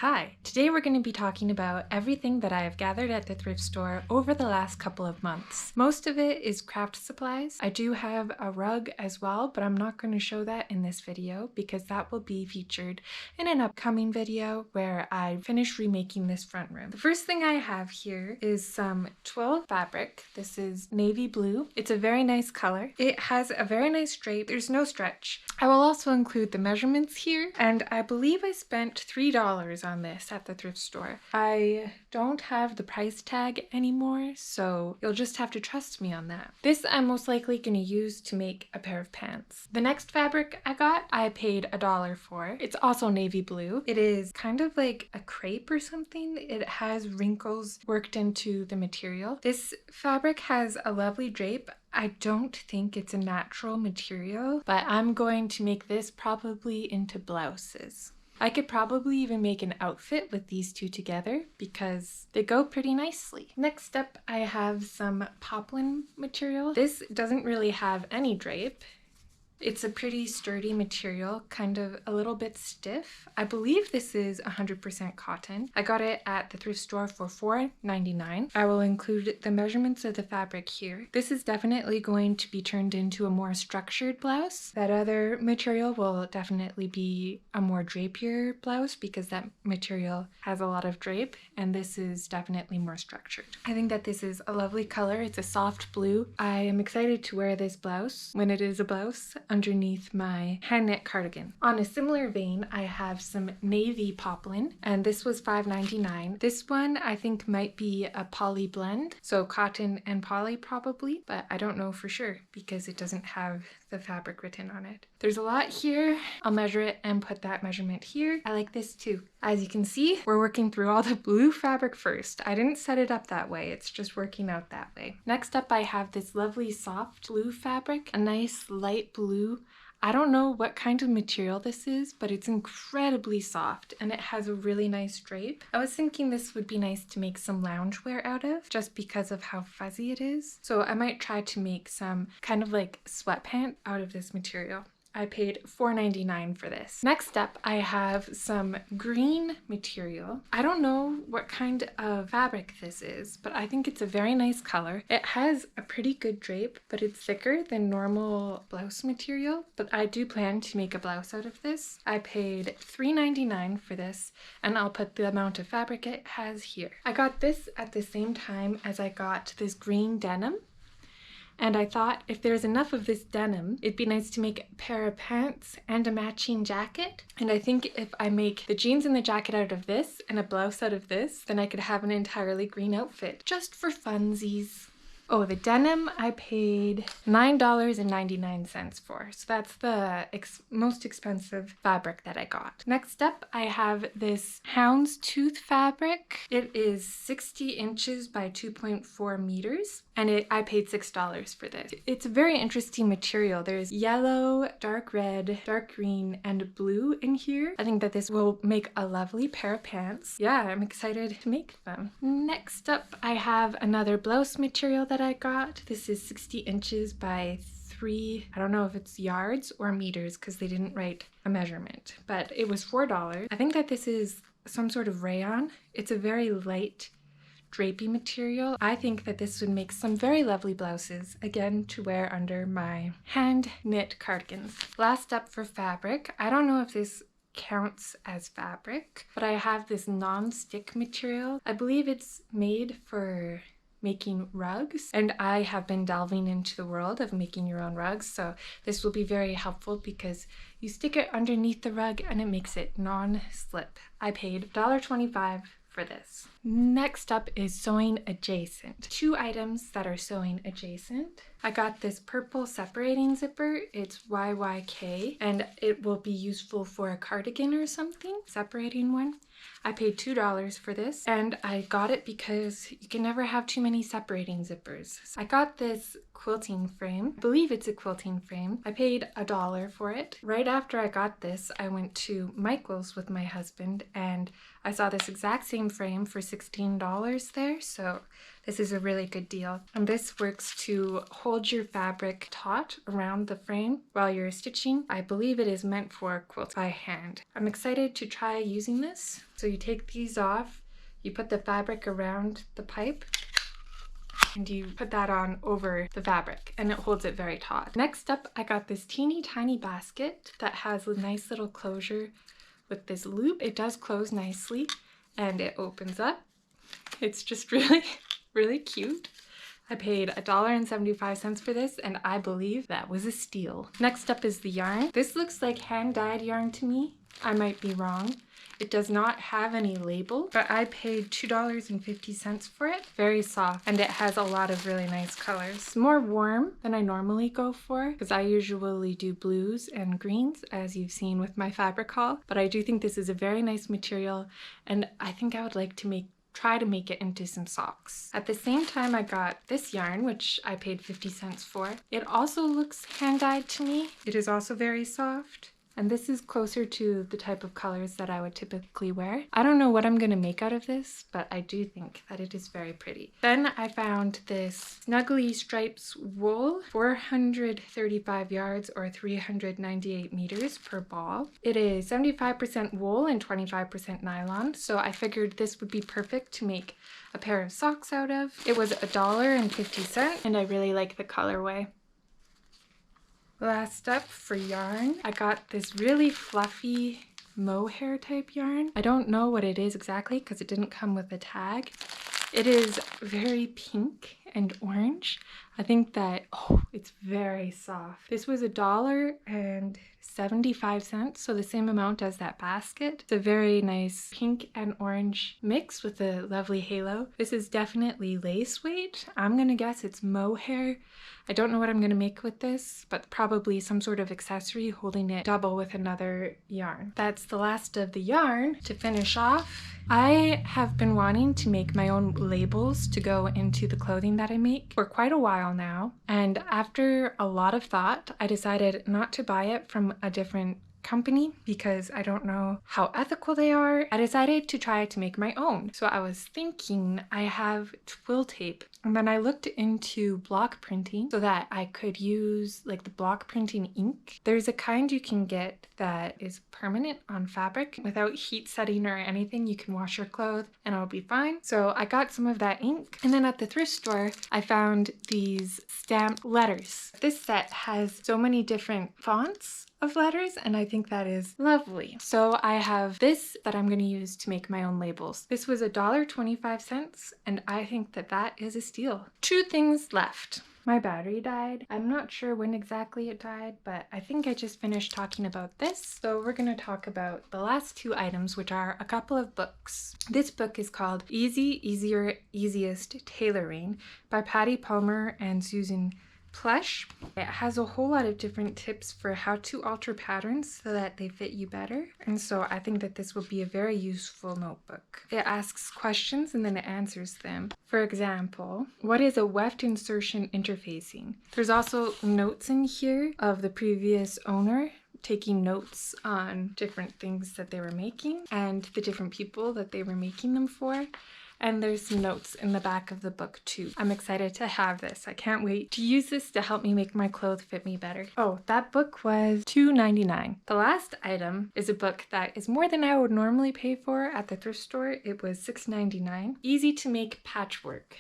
Hi, today we're going to be talking about everything that I have gathered at the thrift store over the last couple of months. Most of it is craft supplies. I do have a rug as well, but I'm not going to show that in this video because that will be featured in an upcoming video where I finish remaking this front room. The first thing I have here is some twill fabric. This is navy blue. It's a very nice color. It has a very nice drape. There's no stretch. I will also include the measurements here, and I believe I spent $3 on this at the thrift store. I don't have the price tag anymore, so you'll just have to trust me on that. This I'm most likely going to use to make a pair of pants. The next fabric I got, I paid $1 for. It's also navy blue. It is kind of like a crepe or something. It has wrinkles worked into the material. This fabric has a lovely drape. I don't think it's a natural material, but I'm going to make this probably into blouses. I could probably even make an outfit with these two together because they go pretty nicely. Next up, I have some poplin material. This doesn't really have any drape. It's a pretty sturdy material, kind of a little bit stiff. I believe this is 100% cotton. I got it at the thrift store for $4.99. I will include the measurements of the fabric here. This is definitely going to be turned into a more structured blouse. That other material will definitely be a more drapier blouse because that material has a lot of drape, and this is definitely more structured. I think that this is a lovely color. It's a soft blue. I am excited to wear this blouse when it is a blouse underneath my hand knit cardigan. On a similar vein, I have some navy poplin, and this was $5.99. This one I think might be a poly blend, so cotton and poly probably, but I don't know for sure because it doesn't have the fabric written on it. There's a lot here. I'll measure it and put that measurement here. I like this too. As you can see, we're working through all the blue fabric first. I didn't set it up that way. It's just working out that way. Next up, I have this lovely soft blue fabric, a nice light blue. I don't know what kind of material this is, but it's incredibly soft and it has a really nice drape. I was thinking this would be nice to make some loungewear out of just because of how fuzzy it is. So I might try to make some kind of like sweatpant out of this material. I paid $4.99 for this. Next up, I have some green material. I don't know what kind of fabric this is, but I think it's a very nice color. It has a pretty good drape, but it's thicker than normal blouse material. But I do plan to make a blouse out of this. I paid $3.99 for this, and I'll put the amount of fabric it has here. I got this at the same time as I got this green denim. And I thought if there's enough of this denim, it'd be nice to make a pair of pants and a matching jacket. And I think if I make the jeans and the jacket out of this and a blouse out of this, then I could have an entirely green outfit just for funsies. Oh, the denim I paid $9.99 for. So that's the most expensive fabric that I got. Next up, I have this houndstooth fabric. It is 60 inches by 2.4 meters. And I paid $6 for this. It's a very interesting material. There's yellow, dark red, dark green, and blue in here. I think that this will make a lovely pair of pants. Yeah, I'm excited to make them. Next up, I have another blouse material that I got. This is 60 inches by 3, I don't know if it's yards or meters because they didn't write a measurement, but it was $4. I think that this is some sort of rayon. It's a very light drapey material. I think that this would make some very lovely blouses, again, to wear under my hand knit cardigans. Last up for fabric, I don't know if this counts as fabric, but I have this non-stick material. I believe it's made for making rugs, and I have been delving into the world of making your own rugs, so this will be very helpful because you stick it underneath the rug and it makes it non-slip. I paid $1.25 for this. Next up is sewing adjacent. 2 items that are sewing adjacent. I got this purple separating zipper. It's YYK, and it will be useful for a cardigan or something, separating one. I paid $2 for this, and I got it because you can never have too many separating zippers. So I got this quilting frame. I believe it's a quilting frame. I paid $1 for it. Right after I got this, I went to Michael's with my husband, and I saw this exact same frame for $16 there, so This is a really good deal. And this works to hold your fabric taut around the frame while you're stitching. I believe it is meant for quilts by hand. I'm excited to try using this. So you take these off, you put the fabric around the pipe, and you put that on over the fabric and it holds it very taut. Next up, I got this teeny tiny basket that has a nice little closure with this loop. It does close nicely and it opens up. It's just really cute. I paid $1.75 for this and I believe that was a steal. Next up is the yarn. This looks like hand-dyed yarn to me. I might be wrong. It does not have any label, but I paid $2.50 for it. Very soft, and it has a lot of really nice colors. More warm than I normally go for, because I usually do blues and greens, as you've seen with my fabric haul. But I do think this is a very nice material, and I think I would like to try to make it into some socks. At the same time, I got this yarn, which I paid 50 cents for. It also looks hand-dyed to me. It is also very soft. And this is closer to the type of colors that I would typically wear. I don't know what I'm gonna make out of this, but I do think that it is very pretty. Then I found this Snuggly Stripes wool, 435 yards or 398 meters per ball. It is 75% wool and 25% nylon, so I figured this would be perfect to make a pair of socks out of. It was $1.50 and I really like the colorway. Last up for yarn, I got this really fluffy mohair type yarn. I don't know what it is exactly because it didn't come with a tag. It is very pink and orange. I think that, oh, it's very soft. This was $1.75, so the same amount as that basket. It's a very nice pink and orange mix with a lovely halo. This is definitely lace weight. I'm gonna guess it's mohair. I don't know what I'm gonna make with this, but probably some sort of accessory holding it double with another yarn. That's the last of the yarn. To finish off, I have been wanting to make my own labels to go into the clothing that I make for quite a while now. And after a lot of thought, I decided not to buy it from a different company because I don't know how ethical they are. I decided to try to make my own. So I was thinking I have twill tape, and then I looked into block printing so that I could use like the block printing ink. There's a kind you can get that is permanent on fabric without heat setting or anything. You can wash your clothes and it'll be fine. So I got some of that ink, and then at the thrift store I found these stamped letters. This set has so many different fonts of letters, and I think that is lovely. So I have this that I'm going to use to make my own labels. This was $1.25 and I think that that is a steal. 2 things left. My battery died. I'm not sure when exactly it died, but I think I just finished talking about this. So we're going to talk about the last 2 items, which are a couple of books. This book is called Easy, Easier, Easiest Tailoring by Patty Palmer and Susan Plush. It has a whole lot of different tips for how to alter patterns so that they fit you better. And so I think that this will be a very useful notebook. It asks questions and then it answers them. For example, what is a weft insertion interfacing? There's also notes in here of the previous owner taking notes on different things that they were making and the different people that they were making them for. And there's some notes in the back of the book too. I'm excited to have this. I can't wait to use this to help me make my clothes fit me better. Oh, that book was $2.99. The last item is a book that is more than I would normally pay for at the thrift store. It was $6.99. Easy to Make Patchwork.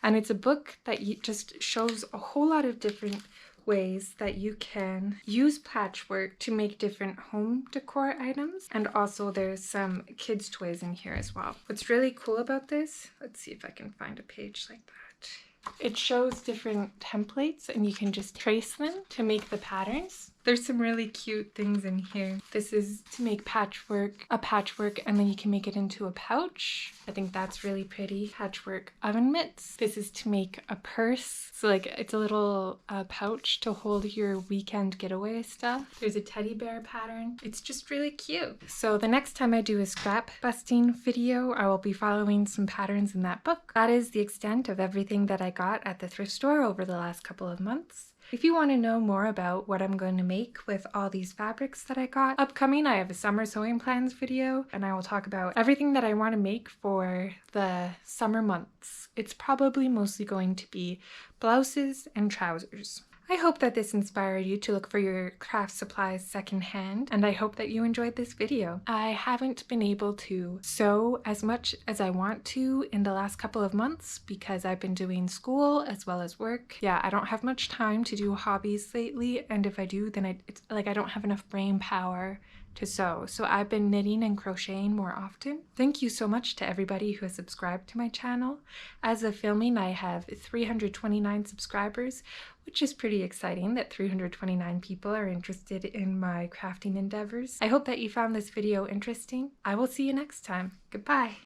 And it's a book that just shows a whole lot of different ways that you can use patchwork to make different home decor items, and also there's some kids toys in here as well. What's really cool about this, let's see if I can find a page like that. It shows different templates and you can just trace them to make the patterns. There's some really cute things in here. This is to make a patchwork, and then you can make it into a pouch. I think that's really pretty. Patchwork oven mitts. This is to make a purse. So like it's a little pouch to hold your weekend getaway stuff. There's a teddy bear pattern. It's just really cute. So the next time I do a scrap busting video, I will be following some patterns in that book. That is the extent of everything that I got at the thrift store over the last couple of months. If you want to know more about what I'm going to make with all these fabrics that I got, upcoming I have a summer sewing plans video, and I will talk about everything that I want to make for the summer months. It's probably mostly going to be blouses and trousers. I hope that this inspired you to look for your craft supplies secondhand, and I hope that you enjoyed this video. I haven't been able to sew as much as I want to in the last couple of months because I've been doing school as well as work. Yeah, I don't have much time to do hobbies lately, and if I do, then it's like I don't have enough brain power to sew. So I've been knitting and crocheting more often. Thank you so much to everybody who has subscribed to my channel. As of filming, I have 329 subscribers, which is pretty exciting that 329 people are interested in my crafting endeavors. I hope that you found this video interesting. I will see you next time. Goodbye.